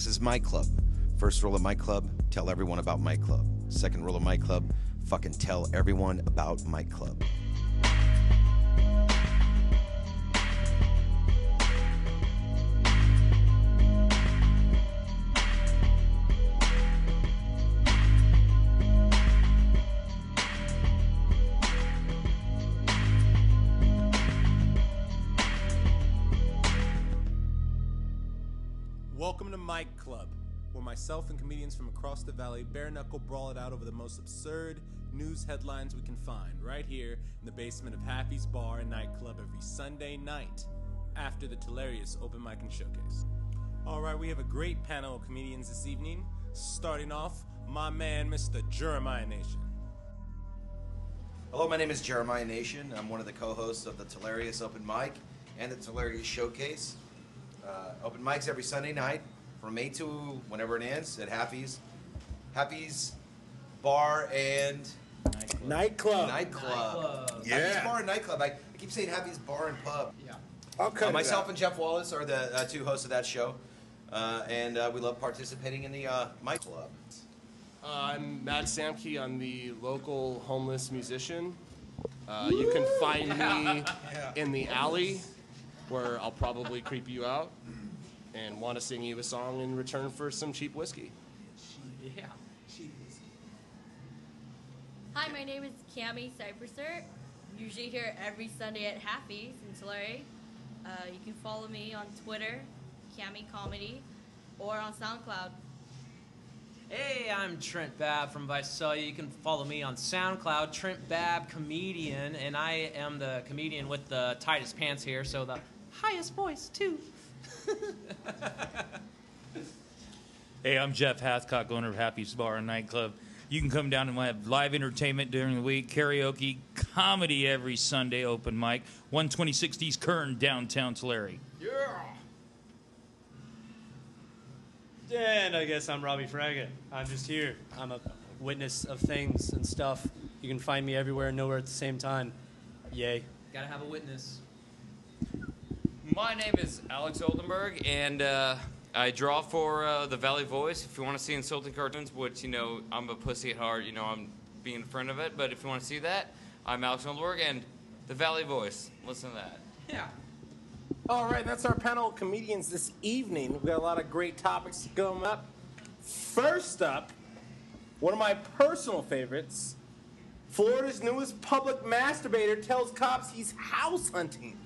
This is my club. First rule of my club, tell everyone about my club. Second rule of my club, fucking tell everyone about my club. Welcome to Mike Club, where myself and comedians from across the valley bare-knuckle brawl it out over the most absurd news headlines we can find right here in the basement of Happy's Bar and Nightclub every Sunday night after the hilarious open mic and showcase. All right, we have a great panel of comedians this evening. Starting off, my man, Mr. Jeremiah Nation. Hello, my name is Jeremiah Nation. I'm one of the co-hosts of the Hilarious Open Mic and the Hilarious Showcase. Open mics every Sunday night from 8 to whenever it ends at Happy's Bar and Nightclub. Yeah. Happy's Bar and Nightclub. I keep saying Happy's Bar and Pub. Yeah. Okay. Myself and Jeff Wallace are the two hosts of that show, and we love participating in the Mic Club. I'm Matt Samke. I'm the local homeless musician. You can find me in the alley, where I'll probably creep you out and want to sing you a song in return for some cheap whiskey. Yeah. Hi, my name is Cami Cypresser. Usually here every Sunday at Happy's in Tulare. You can follow me on Twitter, Cami Comedy, or on SoundCloud. Hey, I'm Trent Babb from Visalia. You can follow me on SoundCloud, Trent Babb Comedian, and I am the comedian with the tightest pants here, so the highest voice, too. Hey, I'm Jeff Hathcock, owner of Happy's Bar and Nightclub. You can come down and we'll have live entertainment during the week, karaoke, comedy every Sunday, open mic, 126 East Kern, downtown Tulare. And I guess I'm Robbie Fraga. I'm just here. I'm a witness of things and stuff. You can find me everywhere and nowhere at the same time. Yay. Gotta have a witness. My name is Alex Oldenburg, and I draw for the Valley Voice. If you want to see insulting cartoons, which, you know, I'm a pussy at heart, you know, I'm being a friend of it, but if you want to see that, I'm Alex Oldenburg, and the Valley Voice. Listen to that. Yeah. All right, that's our panel of comedians this evening. We've got a lot of great topics coming up. First up, one of my personal favorites, Florida's newest public masturbator tells cops he's house hunting.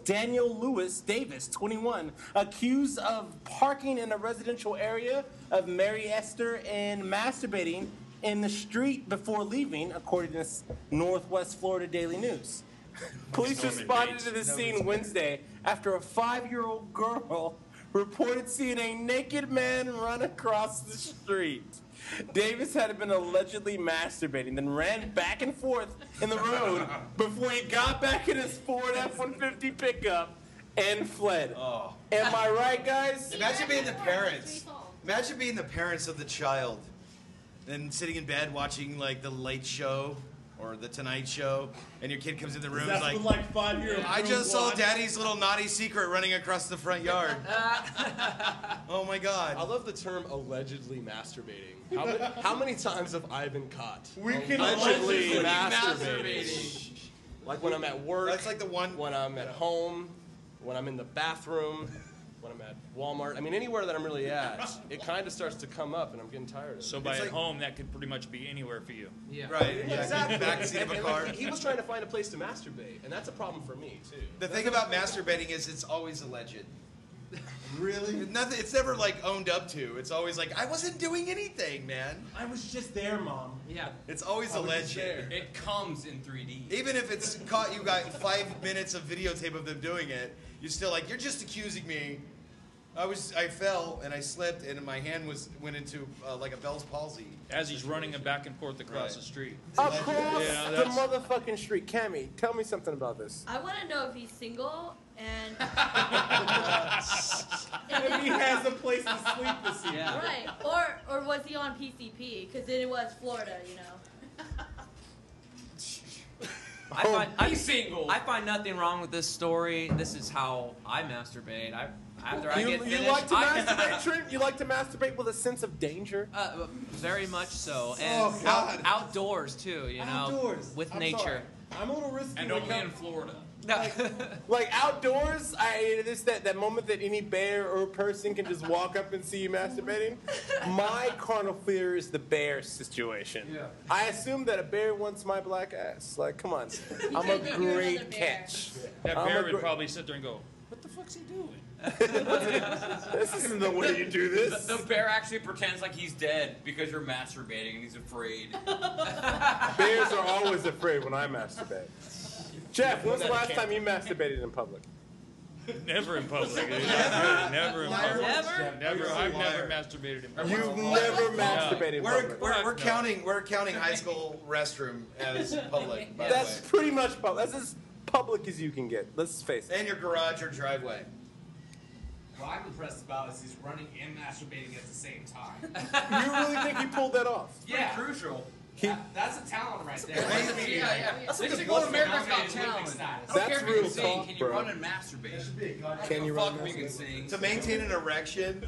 Daniel Lewis Davis, 21, accused of parking in a residential area of Mary Esther and masturbating in the street before leaving, according to Northwest Florida Daily News. Police responded to the scene Wednesday after a 5-year-old girl reported seeing a naked man run across the street. Davis had been allegedly masturbating, then ran back and forth in the road before he got back in his Ford F-150 pickup and fled. Oh. Am I right, guys? Imagine being the parents. Imagine being the parents of the child and sitting in bed watching like the Late Show or the Tonight Show, and your kid comes in the room and is like 5-year-old. I just saw Daddy's little naughty secret running across the front yard. Oh my God. I love the term allegedly masturbating. How many times have I been caught? We can allegedly allegedly masturbating. Like when I'm at work. That's like the one. When I'm at home, when I'm in the bathroom, when I'm at Walmart. I mean, anywhere that I'm really at, it kind of starts to come up, and I'm getting tired of it. So by at home, that could pretty much be anywhere for you. Yeah. Right. Exactly. Backseat of a And, car. like, he was trying to find a place to masturbate, and that's a problem for me, too. The thing about masturbating is it's always alleged. Really? Nothing. It's never like owned up to. It's always like I wasn't doing anything, man. I was just there, Mom. Yeah. It's always alleged. It comes in 3D. Even if it's caught, you got 5 minutes of videotape of them doing it. You're still like, you're just accusing me. I fell and I slipped and my hand went into like a Bell's palsy. As he's running back and forth across the street. Across Yeah, the motherfucking street. Cammy, tell me something about this. I want to know if he's single and If he has a place to sleep this evening. Yeah. right, or was he on PCP? Because then it was Florida, you know. He's single. I find nothing wrong with this story. This is how I masturbate. I After I get finished, you like to masturbate, Trent? You like to masturbate with a sense of danger? Very much so, and Oh, God. outdoors too. You know, Outdoors. with I'm nature. sorry. I'm a little risky. And when it only in comes- Florida. Like outdoors, there's that moment that any bear or person can just walk up and see you masturbating. My carnal fear is the bear situation. Yeah. I assume that a bear wants my black ass. Like, come on, I'm a You're another great bear. catch. That I'm bear a would gr- probably sit there and go, "What the fuck's he doing?" This isn't the way you do this. The bear actually pretends like he's dead because you're masturbating and he's afraid. Bears are always afraid when I masturbate. Jeff, when's the last time you masturbated in public? Never in public. Never in public. Never? I've never masturbated in public. You've never masturbated in public. We're counting high school restroom as public. By That's the way. pretty much public. That's as public as you can get. Let's face it. And your garage or driveway. What I'm impressed about is he's running and masturbating at the same time. You really think he pulled that off? Yeah, crucial. That's a talent right there. They should go to America's Got Talent. That's real talk, Can you bro. run and masturbate? Can you Fuck run me, you can that? sing. To maintain an erection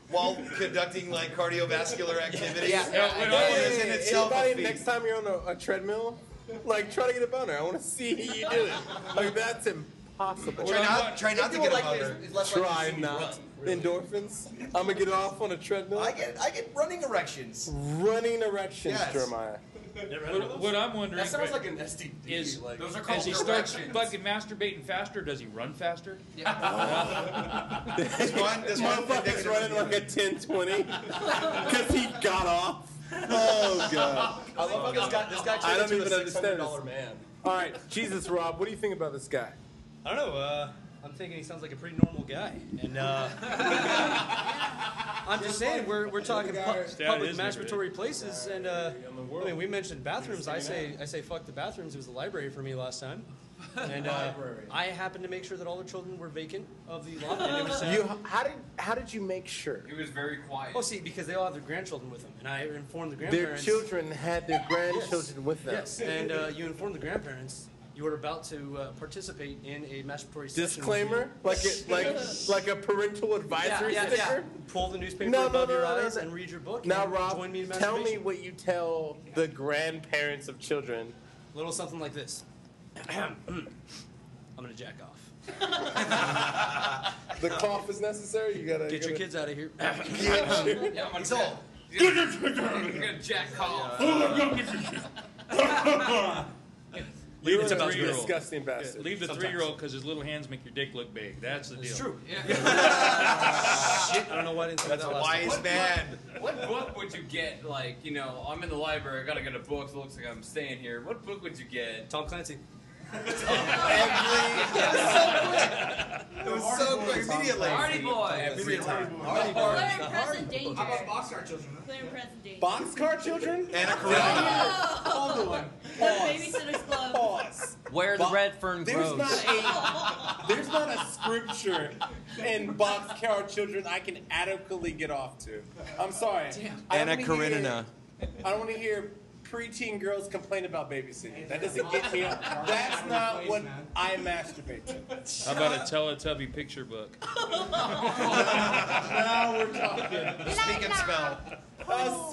while conducting like cardiovascular activities. Is in itself a Anybody, feat. next time you're on a treadmill, like try to get a boner. I want to see you do it. Like that's impossible. Try not to get a boner. Try not. Endorphins. I'm gonna get off on a treadmill. I get running erections. Running erections, Yes. Jeremiah. What I'm wondering That sounds like an STD. is, Those are called as he starts erections. fucking masturbating faster, does he run faster? This one Motherfucker's running like a 10-20 because he got off. Oh god. I love how this guy I don't turned even into a understand $600 this. man. All right, Jesus, Rob, what do you think about this guy? I don't know. I'm thinking he sounds like a pretty normal guy, and I'm just saying we're talking public is masturbatory places, and I mean we mentioned bathrooms. I say fuck the bathrooms. It was the library for me last time, and I happened to make sure that all the children were vacant of the lot. And it was How did you make sure? He was very quiet. oh, see, because they all have their grandchildren with them, and I informed the Their grandparents. children had their grandchildren with them. Yes, and you informed the grandparents you were about to participate in a masturbatory session. Disclaimer, like a parental advisory sticker. Pull the newspaper No, above no, your no, no, eyes no. and read your book. Now, and Rob, join me in tell me masturbation. what you tell the grandparents of children. Little something like this. I'm gonna jack off. The cough is necessary. You gotta Get your kids out of here. Yeah, I'm gonna jack off. Leave You're the a 3-year-old. disgusting bastard. Leave the 3-year-old because his little hands make your dick look big. That's the deal. It's true. Yeah. Shit, I don't know why I didn't think That's of a that last wise man. What book would you get? Like, you know, I'm in the library. I gotta get a book. So it looks like I'm staying here. What book would you get? Tom Clancy. It was so quick. Immediately. Hardy Boy. Every time. Clear and present danger. How about boxcar children? Clear and present danger. Boxcar children? And a Karenina. Hold on. The Babysitter's Club. Pause. Where the red fern There's grows. there's not a scripture in Boxcar Children I can adequately get off to. I'm sorry. I And a don't wanna hear- Karenina. I don't want to hear preteen girls complain about babysitting. That doesn't get me up. That's not what I masturbate to. How about a Teletubby picture book? Now we're talking. Speak and spell.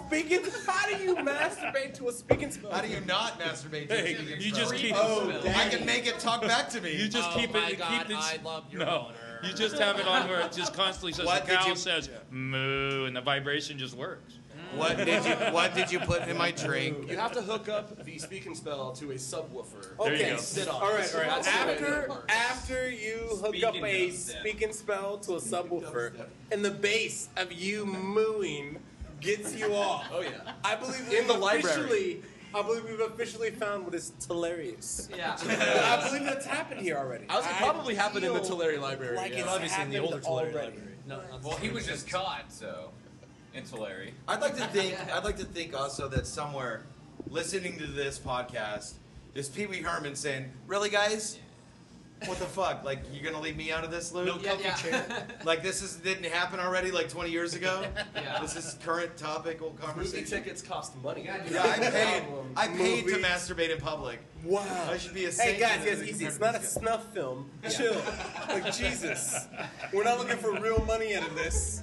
Speaking. How do you masturbate to a speaking spell? How do you not masturbate to Hey, a speaking you spell? just keep. I can make it talk back to me. You just keep it. Keep this. No, you just have it on where it just constantly says What the did cow you- says moo, and the vibration just works. What did you put in my drink? You have to hook up the speak and spell to a subwoofer. There you Okay. go. Sit on. All right, all right. That's the way it works. After you hook up Speaking a dubstep. speaking spell to a subwoofer, and the bass of you mooing gets you off. Oh yeah. I believe In the library. we've officially found what is hilarious. Yeah. I believe that's happened here already. I was probably happened in the feel Tulare Library. like yeah. it's Obviously in the older happened Tulare already. library. No, not the Well, he same. was just caught, so. In Tulare. I'd like to think also that somewhere listening to this podcast is Pee Wee Herman saying, "Really, guys? What the fuck? Like, you're gonna leave me out of this, Lou? No comfy chair. Like, didn't happen already like 20 years ago? Yeah. This is current topical Movie conversation. tickets cost money. Yeah, I paid to Movies. masturbate in public. Wow. I should be a Hey saint. guys, easy. It's not a snuff film. Chill. Like Jesus. We're not looking for real money out of this.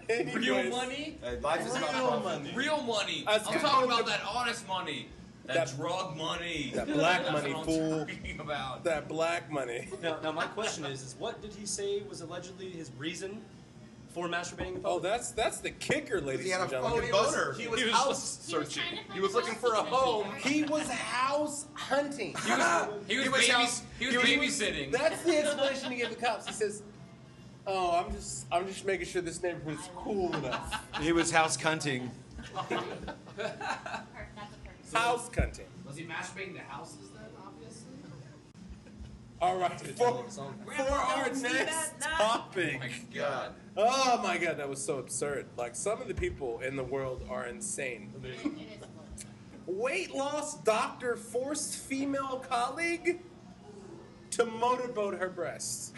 Anyways. Real money? Life is about Real profit. money. Real money. That's I'm good. talking about that honest money. That That- drug money. that black That's money, what I'm fool. talking about. That black money. Now my question is what did he say was allegedly his reason for masturbating in Oh, public? that's the kicker, ladies He had and a gentlemen. fucking boner. He was He was- house He was searching. trying to find He was looking for a himself home. secretly. He was house hunting. He was babysitting. That's the explanation he gave the cops. He says, "Oh, I'm just making sure this neighborhood's cool enough." He was house cunting. That's a perfect. House hunting. Was he masturbating to houses then, obviously? All right, for our next topic. Oh my God. Oh my God, that was so absurd. Like, some of the people in the world are insane. Weight loss doctor forced female colleague to motorboat her breasts.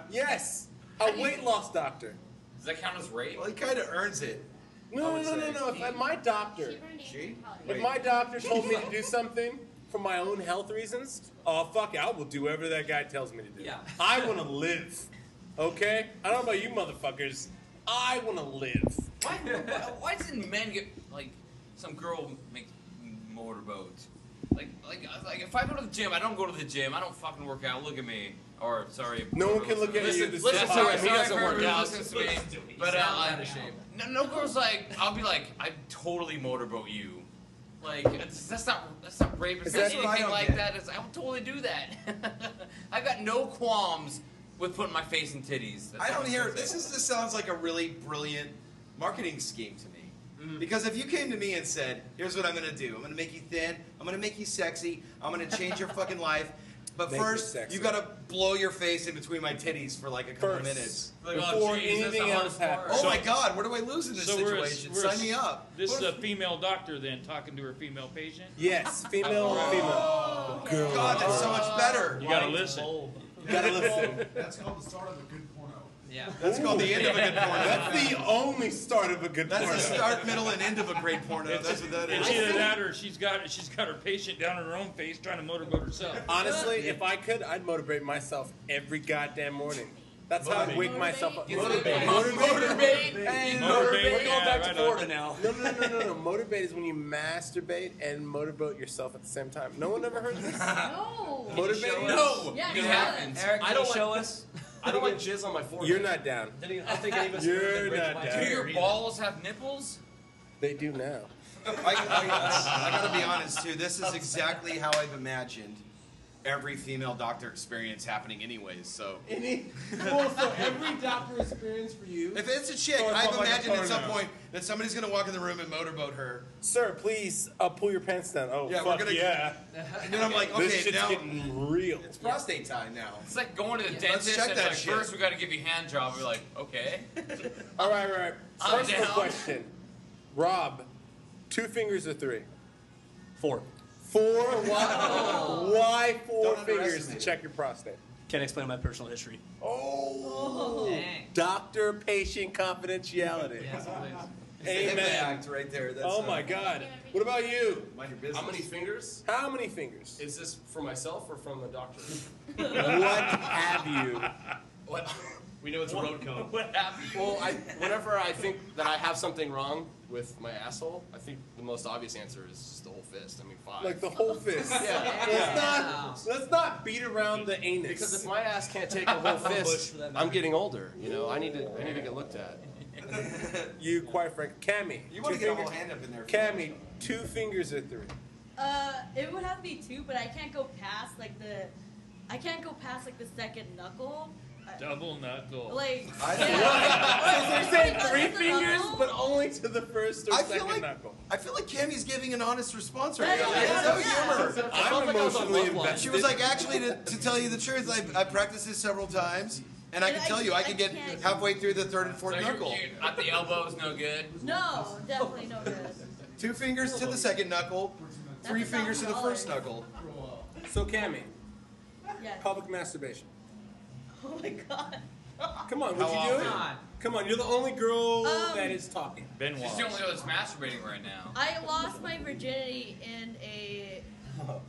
Yes, a weight loss doctor. Does that count as rape? Well, he kind of earns it. No. If my doctor, She? if my doctor told me to do something for my own health reasons, oh fuck it, I will do whatever that guy tells me to do. Yeah. I want to live. Okay? I don't know about you motherfuckers. I want to live. Why doesn't men get like some girl make motorboats? Like if I go to the gym, I don't go to the gym. I don't fucking work out. Look at me. Or sorry. No one can look at you. Listen, This is sorry, how- sorry he doesn't for work everyone out. who listens to me. Listen to me. But He's not out of shape. no girl's like, I'll be like, I'd totally motorboat you. Like that's not rape. It's not That's what I anything don't like get. that. I would totally do that. I've got no qualms with putting my face in titties. I don't hear. This sounds like a really brilliant marketing scheme to me. Because if you came to me and said, "Here's what I'm going to do. I'm going to make you thin. I'm going to make you sexy. I'm going to change your fucking life. But Make me first, sexy. you got to blow your face in between my titties for like a couple minutes." Like, Before oh, geez, that's anything the else hardest part. happens. Oh my God, what do I lose in this situation? Sign me up. This is a female doctor then talking to her female patient. Yes, female. Girl. God, that's so much better. You gotta listen. You gotta listen. That's called the start of a good porno. Yeah. That's called the end of a good porno. That's the only start of a good That's porno. the start, middle, and end of a great porno. That's what that It's is. either that or she's got her patient down in her own face trying to motorboat herself. Honestly, if I could, I'd motivate myself every goddamn morning. That's how I wake myself up. Motorbait. Hey, Motorbait. We're going back to right Florida on. now. No. Motivate is when you masturbate and motorboat yourself at the same time. No one ever heard of this? No. Motivate? No, Yeah, it yeah. happens. Eric, I can don't you show like- us? I don't like jizz on my forehead. You're not down. I don't think any of us You're raise not my down. Do hair your either. balls have nipples? They do now. I gotta be honest too. This is exactly how I've imagined every female doctor experience happening, anyways. So So every doctor experience for you. if it's a chick, Or I've like a imagined at some porno. point that somebody's gonna walk in the room and motorboat her, Sir, please pull your pants down. Oh, Yeah, we're fuck gonna- yeah. and then I'm like, This okay, shit's now getting real. it's prostate time now. It's like going to the Let's dentist check and that like shit. first we got to give you a hand job. We're like, okay. All right. I'm Personal down. question. Rob, 2 fingers or 3? 4. 4? Why 4 Don't fingers underestimate to it. check your prostate? Can't explain my personal history. Oh. Dang. Doctor-patient confidentiality. Yes, please. It's the Amen. HIPAA Act right there. That's, Oh my God. What about you? Mind your business. How many fingers? How many fingers? Is this for myself or from the doctor? What have you? What? We know it's a road code. What happened? Well, whenever I think that I have something wrong with my asshole, I think the most obvious answer is just the whole fist. I mean, 5. Like the whole fist. Yeah. Let's not beat around the anus. Because if my ass can't take a whole fist, I'm getting older. You know, I need to get looked at. You, quite frank, Cammy. You want to 2 get a fingers? whole hand up in there. Cammy, 2 fingers or 3? It would have to be 2, but I can't go past like the the second knuckle. Double knuckle. Like I So yeah. you're saying Because 3 it's a fingers, knuckle? but only to the first or I feel second like knuckle. Cammy's giving an honest response right Yeah, now. yeah, There's yeah. no humor. I'm like I was on emotionally Love Line. invested. She was like, actually, to tell you the truth, I practiced this several times, and I And can tell you, I can get can't- halfway through the third and fourth So knuckle. at the elbow is no good. No, definitely no good. 2 fingers to the second knuckle, 3 That's fingers to the $1,000. first knuckle. So Cammy, Yes. Public masturbation. Oh my god. Come on, would How you do it? often? Come on, you're the only girl that is talking. Ben She's the only one that's masturbating right now. I lost my virginity in a. Oh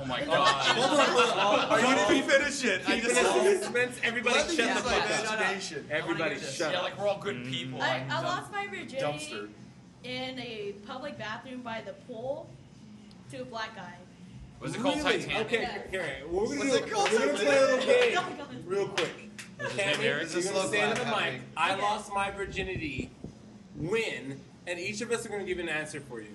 my god. Are you Let me finish it. I keeping just us in suspense? Everybody let me shut use the my fuck up. imagination. Everybody shut Yeah, up. like we're all good people. I lost my virginity Dumpster. in a public bathroom by the pool to a black guy. Was it called Really? Titanic? Okay, here. We're gonna, What's do, it called? we're gonna play a little game Oh my God. real quick. Cammy, Eric? you're There's a gonna slow stand in clap the mic. happening. I Okay. lost my virginity when, and each of us are gonna give an answer for you.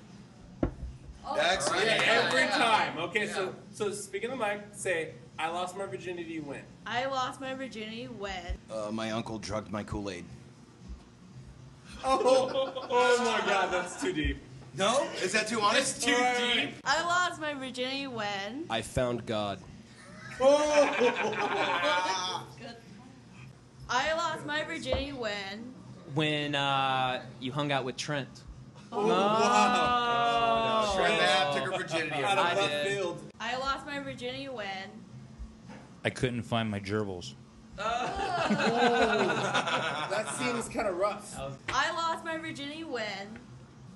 Oh, Excellent. Yeah, Yeah, every yeah. time. Okay, Yeah. so speak in the mic. Say, I lost my virginity when. I lost my virginity when. My uncle drugged my Kool-Aid. Oh my God, that's too deep. No? Is that too honest? Too deep. I lost my virginity when. I found God. Good. I lost my virginity when. When you hung out with Trent. Trent Babb took her virginity. Out I of left did. field. I lost my virginity when. I couldn't find my gerbils. That seems kind of rough. I lost my virginity when.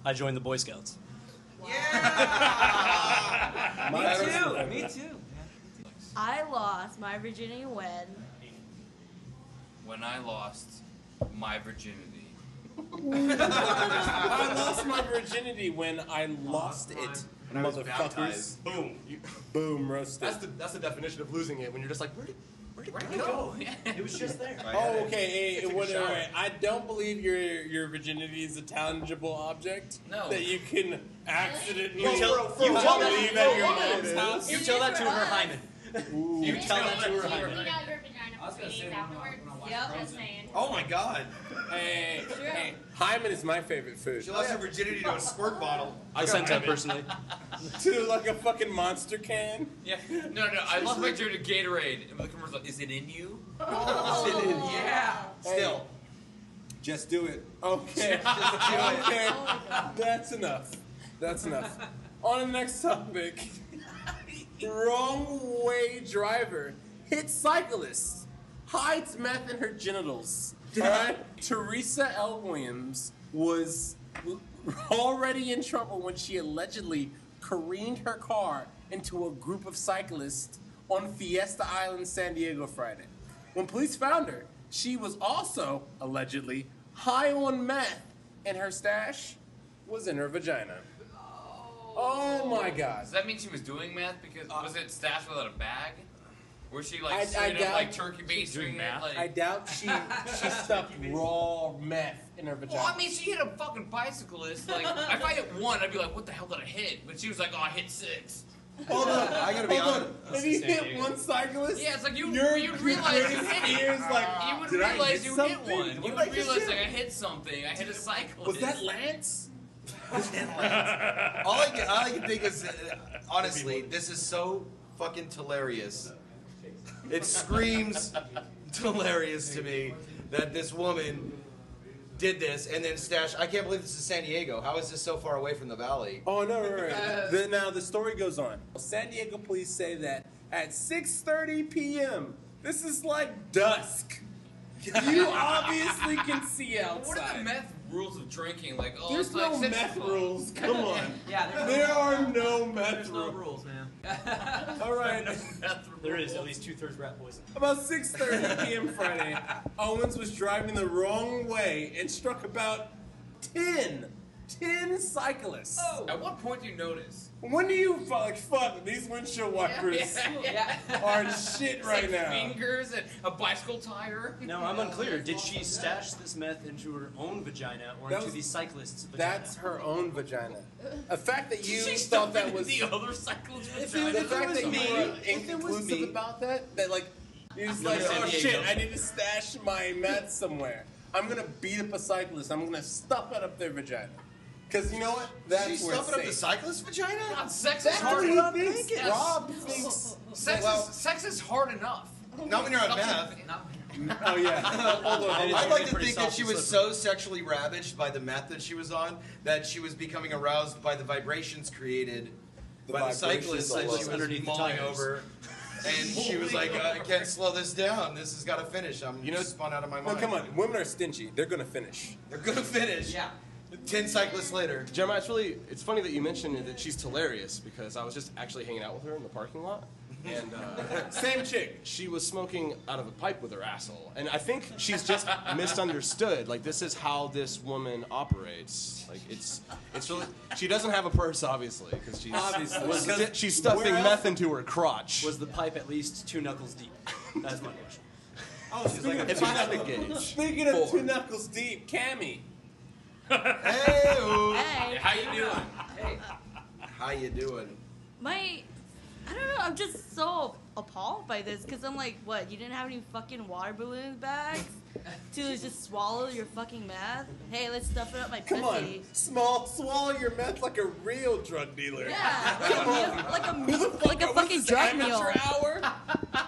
I joined the Boy Scouts. Me too. Me too. I lost my virginity when. When I lost my virginity. I lost my virginity when I lost it. When I was Motherfuckers. baptized. Boom. Boom, roasted. That's the definition of losing it when you're just like, where'd it go? It was just there. Oh, okay. Hey, Took a wait, shower. wait. I don't believe your virginity is a tangible object. No. That you can accidentally You tell leave that- at your mom's house. You tell that to her Us. Hyman. You tell that to her Clean Hyman. out your vagina for 3 days afterwards. Yep. Just saying. Oh my God. Hey, Sure. hey, Hymen is my favorite food. She lost her virginity to a squirt bottle. Placenta, personally. To like a fucking monster can. Yeah. No. I lost my virginity to Gatorade. And the commercial, is it in you? Yeah. Still. Just do it. Okay. Okay. Oh my God. That's enough. That's enough. On the next topic. Wrong way driver hits cyclist, hides meth in her genitals. Alright? Teresa L. Williams was already in trouble when she allegedly careened her car into a group of cyclists on Fiesta Island, San Diego Friday. When police found her, she was also, allegedly, high on meth, and her stash was in her vagina. Oh my God. Does that mean she was doing meth? Because was it stashed without a bag? Was she I like straight doubt up like turkey basting it? Like, I doubt she stuffed raw meth in her vagina. well, I mean, she hit a fucking bicyclist. Like, if I hit one, I'd be like, what the hell did I hit? But she was like, oh, I hit 6. Hold on. I gotta be honest. If you hit one cyclist, Yeah, it's like you'd your realize you greatest hit fear it. is like, You would did I realize hit you something? hit one. You What would did I just realize hit? like I hit something. I hit a cyclist. Was that Lance? All I can think is, honestly, this is so fucking hilarious. It screams hilarious to me that this woman did this and then stashed. I can't believe this is San Diego. How is this so far away from the valley? Oh no, right. Now the story goes on. San Diego police say that at 6:30 p.m. This is like dusk. You obviously can see outside. What are the meth rules of drinking? Like, oh, There's it's like no 6 meth o'clock. rules. Come on. Yeah, There are no meth there's no rules. rules, man. All right. There is at least 2/3 rat poison. About 6:30 p.m. Friday, Owens was driving the wrong way and struck about 10 cyclists. Oh. At what point do you notice? When do you like fuck? These windshield wipers Yeah. are shit It's right like now. fingers and a bicycle tire. No, I'm unclear. Did she stash this meth into her own vagina or That into was- the cyclist's vagina? That's her own vagina. The fact that you Did she thought stuff that it in was the other cyclist the vagina? fact that you were if it was inconclusive me- about that like you're just No, like, San oh Diego. shit, I need to stash my meth somewhere. I'm gonna beat up a cyclist. I'm gonna stuff it up their vagina. Because you know what? That's Did she where stuff it's it up the safe. cyclist vagina? God, sex is That's hard what enough. he thinks. Yes. Rob thinks. Sex is hard enough. Not when you're on meth. Oh yeah. Hold on. I'd like to pretty think that soft she and was slippery. so sexually ravaged by the meth that she was on that she was becoming aroused by the vibrations created by the vibrations cyclist that she was underneath the mulling tires. over. And she was like, I can't slow this down. This has got to finish. I'm spun out of my mind. No, come on. Women are stingy. They're going to finish. They're going to finish. Yeah. 10 cyclists later. Jeremiah, it's funny that you mentioned that she's hilarious because I was just actually hanging out with her in the parking lot. And same chick. She was smoking out of a pipe with her asshole. And I think she's just misunderstood. Like, this is how this woman operates. Like, it's really... She doesn't have a purse, obviously, because she's stuffing meth into her crotch. Was the pipe at least 2 knuckles deep? That's my question. Oh, If I had to gauge. Speaking of 2 knuckles deep, Cammy. Hey. How you doing? Hey. How you doing? I don't know, I'm just so appalled by this, because I'm like, what, you didn't have any fucking water balloon bags to just swallow your fucking meth? Hey, let's stuff it up my pussy. Come on, swallow your meth like a real drug dealer. Yeah, like a fucking drug meal. Hour?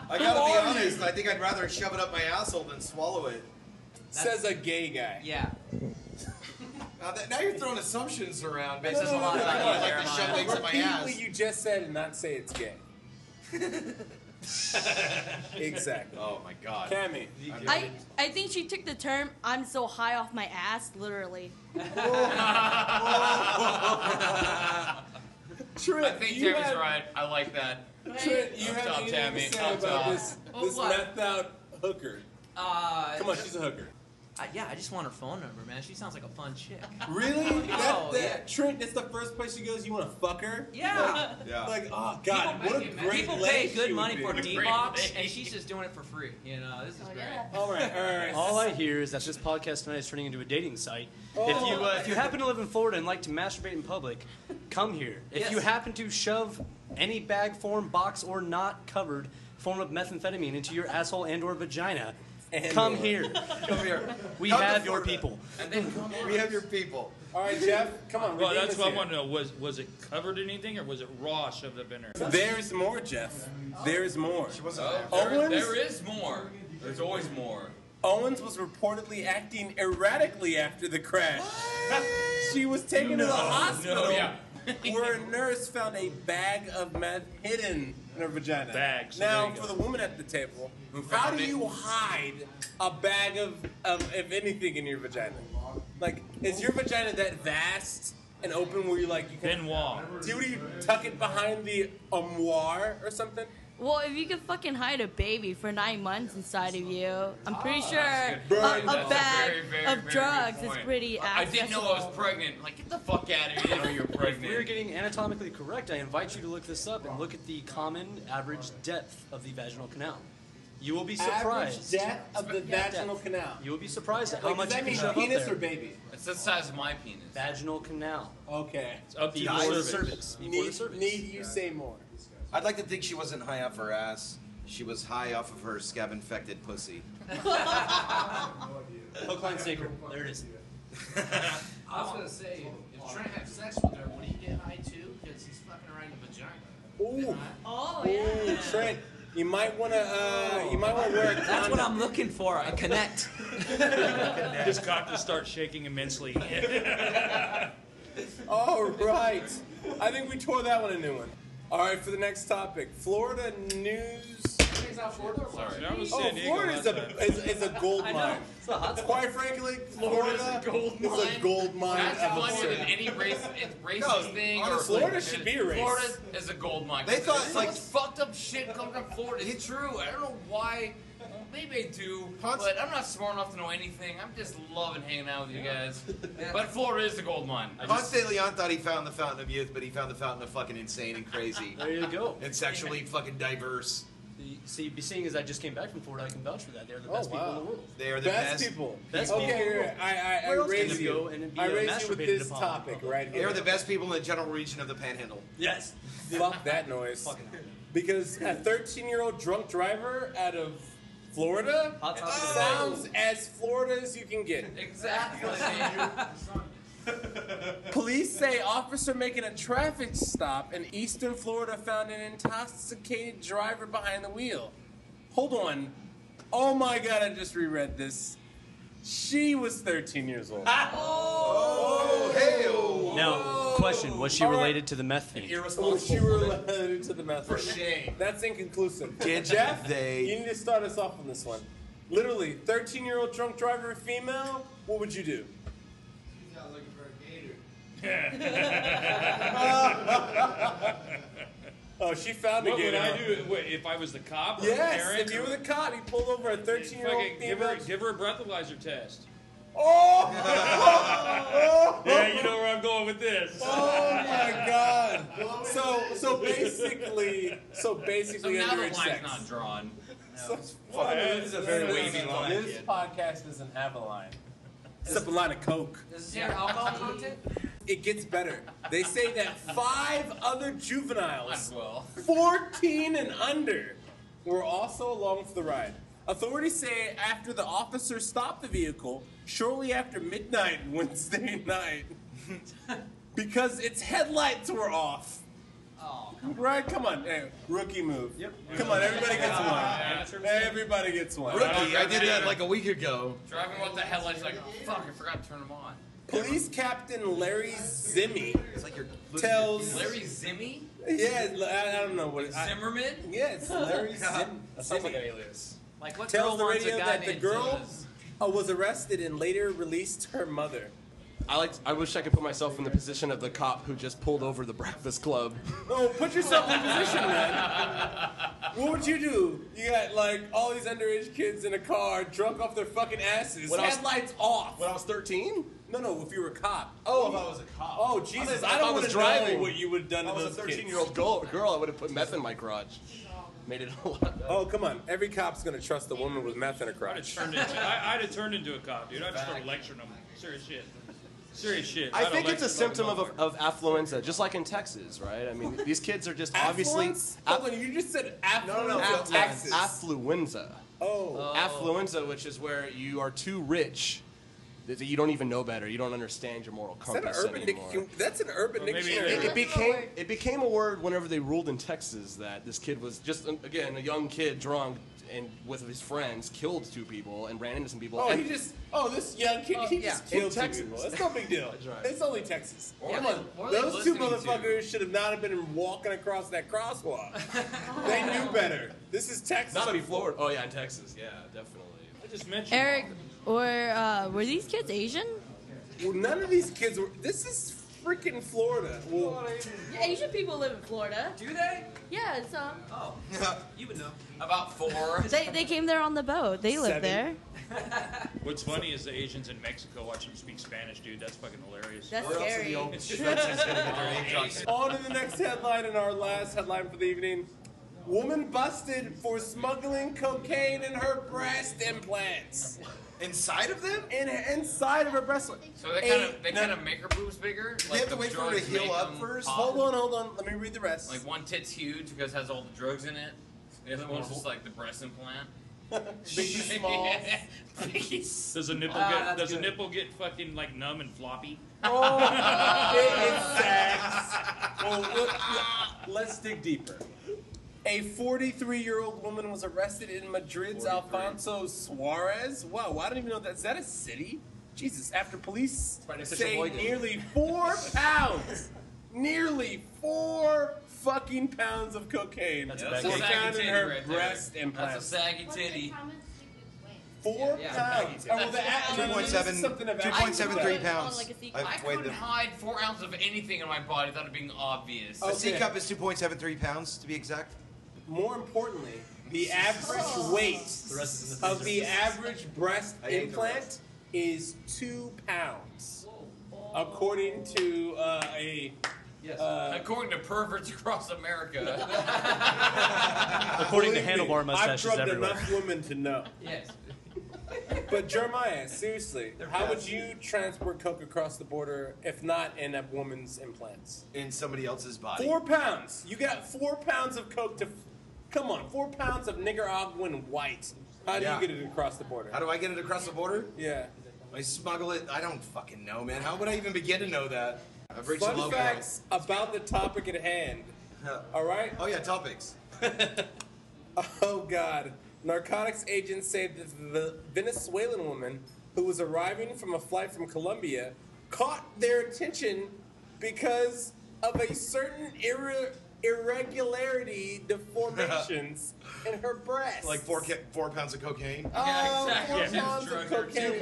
I gotta be honest, I think I'd rather shove it up my asshole than swallow it. Says a gay guy. Yeah. Now you're throwing assumptions around based There's a lot about you, like to shove things in my ass. Repeatedly you just said and not say it's gay. Exactly. Oh my god. Cammy. I think she took the term "I'm so high off my ass" literally. I think Tammy's right. I like that. Trent, you Up have top, anything Tammy. to say Up about top. this what? methed out hooker? Come on, she's a hooker. Yeah, I just want her phone number, man. She sounds like a fun chick. Really? Yeah. Trent, that's the first place she goes, you want to fuck her? Yeah. Like, oh, God, what a great People lady pay good she money would for be. D-Box, and she's just doing it for free. You know, this is great. All right. All I hear is that this podcast tonight is turning into a dating site. If you happen to live in Florida and like to masturbate in public, come here. If you happen to shove any bag form, box, or not covered form of methamphetamine into your asshole and/or vagina, come here. Come here. We Come to have your Florida. people. We have your people. All right, Jeff, come on. Well, redeem that's us what I here. want to know. Was it covered in anything, or was it raw shoved up in her? There's more, Jeff. There's more. Oh, there is more. There's always more. Owens was reportedly acting erratically after the crash. She was taken to the hospital where a nurse found a bag of meth hidden in her vagina. Bags. Now, for the woman at the table, how do you hide a bag of anything in your vagina? Like, is your vagina that vast and open where you can... Benoit. Do you tuck it behind the armoire or something? Well, if you could fucking hide a baby for 9 months inside of you, I'm pretty sure a That's bag very, very, of very drugs good is point. pretty I didn't know I was accessible. pregnant. Like, get the fuck out of here. You didn't know you're If pregnant. we're getting anatomically correct, I invite you to look this up and look at the common average depth of the vaginal canal. You will be surprised. Average depth of the vaginal canal. You will be surprised at how Like, much does you that can mean shove up penis there. or baby? It's the size of my penis. Vaginal canal. Okay. It's up to Before your the cervix. cervix. Before the cervix. Need you say more? I'd like to think she wasn't high off her ass. She was high off of her scab-infected pussy. Hook, line, sinker. There it is. I was gonna say, if Trent had sex with her, would he get high too? Because he's fucking her right in the vagina. Ooh. Oh yeah. Ooh, Trent, you might wanna wear a That's condom. what I'm looking for, a connect. His cock will start shaking immensely. All right. I think we tore that one a new one. All right, for the next topic, Florida news. Sorry. I was Oh, San Diego Florida last time. is a gold mine. It's a hot spot. Quite frankly, Florida is a gold mine That's of funnier than absurdity. any racist No, thing. honestly, Florida should be a race. Florida is a gold mine. They thought, There's like- fucked up shit coming from Florida. It's true. I don't know why. Well, maybe I do, Ponce- but I'm not smart enough to know anything. I'm just loving hanging out with you guys. But Florida is the gold mine. Ponce de Leon thought he found the fountain of youth, but he found the fountain of fucking insane and crazy There you go. and sexually fucking diverse. See, seeing as I just came back from Florida, I can vouch for that. They're the best people in the world. They are the Best best. people. Best okay, people. here, I Where else raise can you go you. and be, I raise you with masturbated this upon? topic right They here. are the best people in the general region of the Panhandle. Yes. Fuck that noise. Because a 13-year-old drunk driver out of Florida Hot topic of the sounds as Florida as you can get. Exactly. Police say officer making a traffic stop in eastern Florida found an intoxicated driver behind the wheel. Hold on. Oh my god, I just reread this. She was 13 years old. Oh, hell. Now, Question: was she All right. related to the meth fiend? Was she related to the meth For fiend? shame. That's inconclusive. Did Jeff, they- you need to start us off on this one. Literally, 13-year-old drunk driver female, what would you do? She's not looking for a gator. Oh, she found a What would gator. I do? Wait, if I was the cop? Or Yes, parent, if you were the cop, you pulled over a 13-year-old fucking female. give her a breathalyzer test. Oh! Yeah, you know where I'm going with this. Oh my God! So basically, So now the underage line's sex. not drawn. This is a very wavy line. This podcast doesn't have a line. Except a line of coke. Is there alcohol content? It gets better. They say that 5 other juveniles, Well, 14 and under, were also along for the ride. Authorities say after the officer stopped the vehicle shortly after midnight Wednesday night because its headlights were off. Oh, Right? Come on. Hey, rookie move. Yep. Come on, everybody gets one. Everybody gets one. Rookie, I did that like a week ago. driving with the headlights like, fuck, I forgot to turn them on. Police Captain Larry Zimmy It's like you're tells... Larry Zimmy? Yeah, I don't know what... Zimmerman? Yeah, it's Larry Zimmy. That sounds like an alias. Like what Tells girl the wants a radio guy that the named girl Zimmerman? was arrested and later released to her mother. I wish I could put myself in the position of the cop who just pulled over the Breakfast Club. Oh, put yourself in position, man. What would you do? You got like all these underage kids in a car, drunk off their fucking asses, When I was- headlights off. When I was 13? No, if you were a cop. Oh, if I was a cop. Oh, Jesus, If I don't was want to driving know what you would have done I to was a those 13-year-old girl, I would have put meth in my garage. Made it a lot better. Oh, come on. Every cop's going to trust a woman with meth in her I'd crotch. have turned into a cop, dude. I'd just start lecturing them. Serious shit. Serious shit. I I'd think it's a lecture symptom fucking of affluenza, just like in Texas, right? I mean, these kids are just obviously... Affluence? Hold on, you just said affluence No, in Texas. affluenza. Oh. Affluenza, which is where you are too rich that you don't even know better. You don't understand your moral Is that an compass urban anymore. That's an urban Well, maybe dictionary. It became a word whenever they ruled in Texas that this kid was just again a young kid drunk and with his friends killed 2 people and ran into some people. Oh, and this young kid, he just in killed 2 Texas. people. That's no big deal. That's right. It's only Texas. Or Come they- on. or they Those 2 listening to. motherfuckers should have not have been walking across that crosswalk. They knew better. This is Texas. not in Florida. Oh yeah, in Texas. Yeah, definitely. I just mentioned. Eric, were these kids Asian? Well, none of these kids were. This is freaking Florida. Well, Yeah, Asian people live in Florida. Do they? Yeah, some. Oh, you would know. About 4. They came there on the boat. They live 7. there. What's funny is the Asians in Mexico watch them speak Spanish, dude. That's fucking hilarious. That's scary. on to the next headline and our last headline for the evening. Woman busted for smuggling cocaine in her breast implants. Inside of them? Inside of her breast. So they kind of make her boobs bigger? They have to wait for her to drugs heal make up them first? pop? Hold on. Let me read the rest. Like one tit's huge because it has all the drugs in it. The other one's just like the breast implant. Biggie Smalls. Does a nipple that's does a good. nipple get fucking like numb and floppy? Oh, it sags. Well, let's dig deeper. A 43-year-old woman was arrested in Madrid's 43. Alfonso Suarez. Wow, I don't even know that. Is that a city? Jesus, after police right next to say Sheboygan. nearly 4 pounds, nearly 4 fucking pounds of cocaine That's were a bag That's a of found saggy in titty her right there. breast That's implants. a saggy titty. 4 Yeah. pounds. Oh, well, this is something I've actually 2.73 done. pounds. Like a secret. I I've weighed couldn't them. hide 4 ounces of anything in my body without it being obvious. A C Okay. cup is 2.73 pounds, to be exact. More importantly, the average weight of the average breast I ate the implant rest. is 2 pounds, according to According to perverts across America. According to believe me, handlebar I've mustaches drugged everywhere. enough women to know. Yes. But Jeremiah, seriously, how would you transport coke across the border if not in a woman's implants? In somebody else's body. 4 pounds. You got 4 pounds of coke to. Come on, 4 pounds of Nicaraguan white. How do Yeah. you get it across the border? How do I get it across the border? Yeah. I smuggle it. I don't fucking know, man. How would I even begin to know that? I've reached a Fun low facts about the topic at hand. point. All right. Oh yeah, topics. Oh God. Narcotics agents say that the Venezuelan woman who was arriving from a flight from Colombia caught their attention because of a certain irregularity, deformations in her breasts. Like 4 pounds of cocaine. Oh, exactly. 4 pounds of cocaine.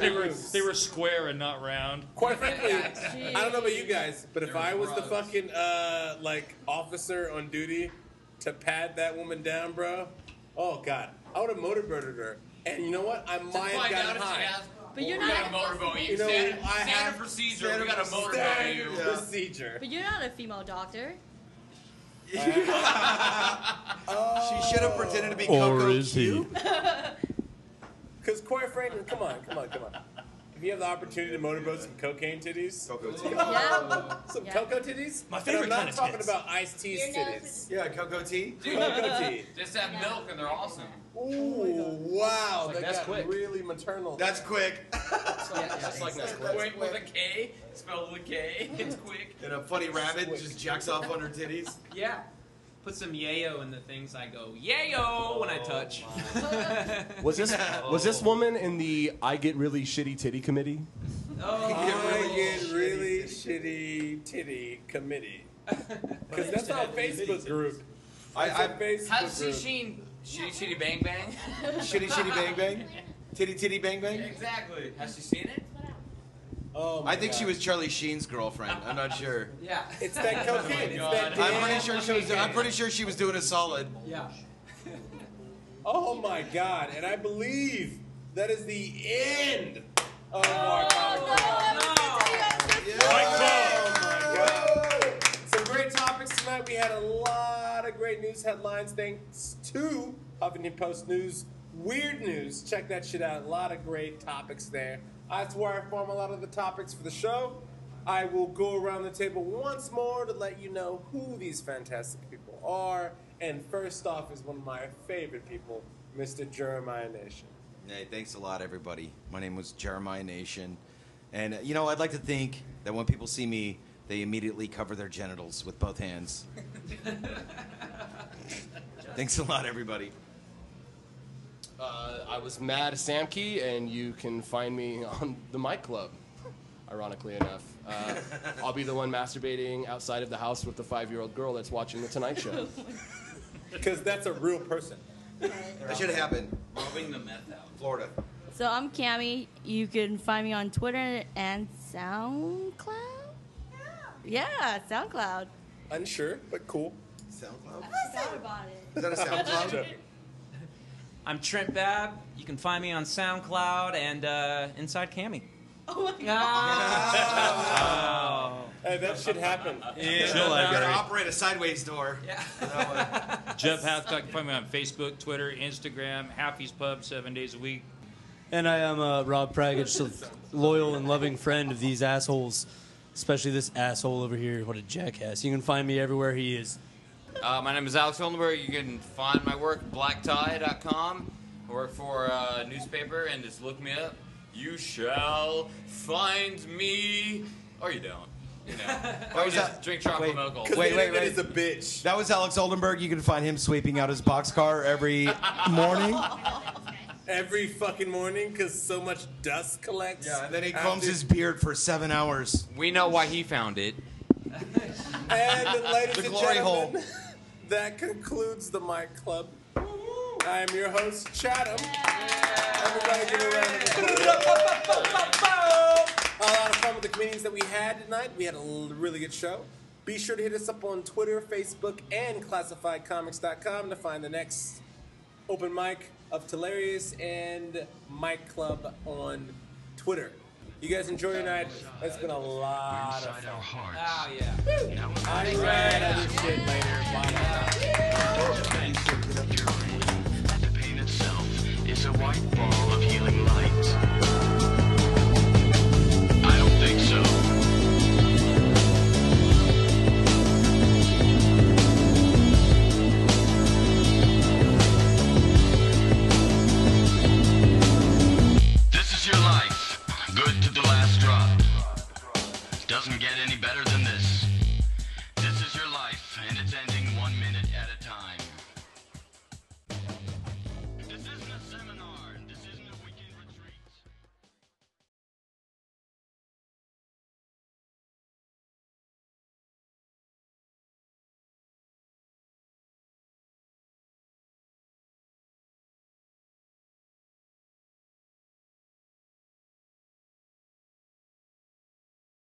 They were square and not round. Quite frankly, I don't know about you guys, but if I was the fucking like officer on duty to pat that woman down, bro, oh god, I would have motorboated her. And you know what? I might have gotten high. But you're we not. got a motorboat. You know, standard procedure. We got a motorboat. You. Procedure. But you're not a female doctor. She should have pretended to be Or Coco is he? Q. Because quite frankly, come on. If you have the opportunity to motorboat some cocaine titties, Coco Tea. Yeah. some Yeah. cocoa titties. My favorite and I'm kind of not talking tits. about iced tea's titties. Yeah, Coco Tea. Cocoa tea. Just have milk and they're awesome. Ooh, wow, Like, that that's got quick. really maternal. That's quick. Just like that. Quick with a K, spelled with a K. It's quick. And a funny rabbit just jacks off on her titties. Yeah. Put some yayo in the things I go yayo when I touch. Was this woman in the I Get Really Shitty Titty Committee? I get really shitty titty committee. Because that's our Facebook group. I've Facebook Has she group. seen Shitty Shitty Bang Bang? shitty bang bang, titty bang bang. Exactly. Has she seen it? Oh my I think God. she was Charlie Sheen's girlfriend. I'm not sure. Yeah. It's that cocaine. It's that I'm damn pretty sure she was doing a solid. Yeah. Oh my God! And I believe that is the end of our Some great topics tonight. We had a lot of great news headlines. Thanks to Huffington Post News, Weird News. Check that shit out. A lot of great topics there. That's where I form a lot of the topics for the show. I will go around the table once more to let you know who these fantastic people are. And first off is one of my favorite people, Mr. Jeremiah Nation. Hey, thanks a lot, everybody. My name was Jeremiah Nation. And, you know, I'd like to think that when people see me, they immediately cover their genitals with both hands. Thanks a lot, everybody. I was Mad Samke, and you can find me on the Mike Club, ironically enough. I'll be the one masturbating outside of the house with the 5-year-old girl that's watching The Tonight Show. Because that's a real person. That should happen. Rubbing the meth out. Florida. So I'm Cami. You can find me on Twitter and SoundCloud. Yeah, SoundCloud. Unsure, but cool. SoundCloud? I thought about it. Is that a SoundCloud? I'm Trent Babb. You can find me on SoundCloud and Inside Cami. Oh my Oh. Hey, that shit happened. Chill You out, gotta Gary. operate a sideways door. Jeff Hathcock, you can find me on Facebook, Twitter, Instagram, Happy's Pub 7 days a week. And I am Rob Praggich, a loyal and loving friend of these assholes, especially this asshole over here. What a jackass. You can find me everywhere he is. My name is Alex Oldenburg. You can find my work at blacktie.com. I work for a newspaper, and just look me up. You shall find me, or you don't. You know, or you just drink chocolate milk. Wait. That is a bitch. That was Alex Oldenburg. You can find him sweeping out his boxcar every morning. Every fucking morning, because so much dust collects. Yeah, and then he combs after- his beard for 7 hours. We know why he found it. And ladies The and glory hole. gentlemen, that concludes the Mike Club. I am your host, Chatham. Everybody give a round of applause. A lot of fun with the comedians that we had tonight. We had a really good show. Be sure to hit us up on Twitter, Facebook, and classifiedcomics.com to find the next open mic of Telarius and Mike Club on Twitter. You guys enjoy your night. It's been a lot of fun. Oh, yeah. I'm glad I did shit later. The pain itself is a white ball of healing light. I don't think so. This is your life, good to the last drop. Doesn't get any better than this. This is your life, and it's ending.